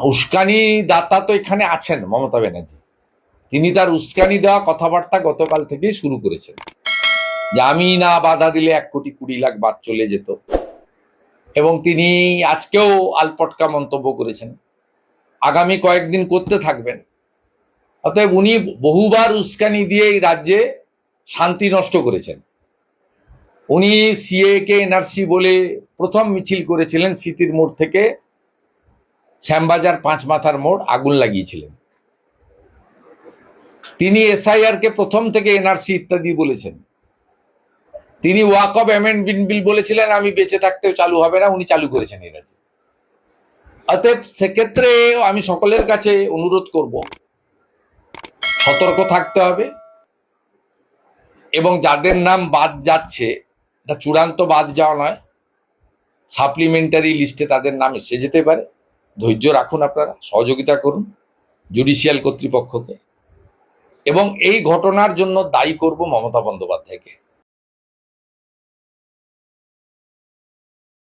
উস্কানি দাতা তো এখানে আছেন মমতা ব্যানার্জি। তিনি তার উস্কানি দেওয়া কথাবার্তা গতকাল থেকেই শুরু করেছেন যে আমি না বাধা দিলে 1,20,00,000 বাদ চলে যেত, এবং তিনি আজকেও আলপটকা মন্তব্য করেছেন, আগামী কয়েকদিন করতে থাকবেন। অতএব উনি বহুবার উস্কানি দিয়ে এই রাজ্যে শান্তি নষ্ট করেছেন। উনি সিএ কে এনআরসি বলে প্রথম মিছিল করেছিলেন, স্মৃতির মোড় থেকে শ্যামবাজার 5 মাথার মোড়, আগুন লাগিয়েছিলেন। তিনি এসআইআর কে প্রথম থেকে এনআরসি ইত্যাদি বলেছেন। তিনি ওয়াকফ অ্যামেন্ডমেন্ট বিল বলেছিলেন আমি বেঁচে থাকতেও চালু হবে না, উনি চালু করেছেন এই রাজ্যে। অতএব সেক্ষেত্রে আমি সকলের কাছে অনুরোধ করব, সতর্ক থাকতে হবে, এবং যাদের নাম বাদ যাচ্ছে এটা চূড়ান্ত বাদ যাওয়া নয়, সাপ্লিমেন্টারি লিস্টে তাদের নাম এসে যেতে পারে। ধৈর্য রাখুন, আপনারা সহযোগিতা করুন জুডিশিয়াল কর্তৃপক্ষকে, এবং এই ঘটনার জন্য দায়ী করব মমতা বন্দ্যোপাধ্যায়কে।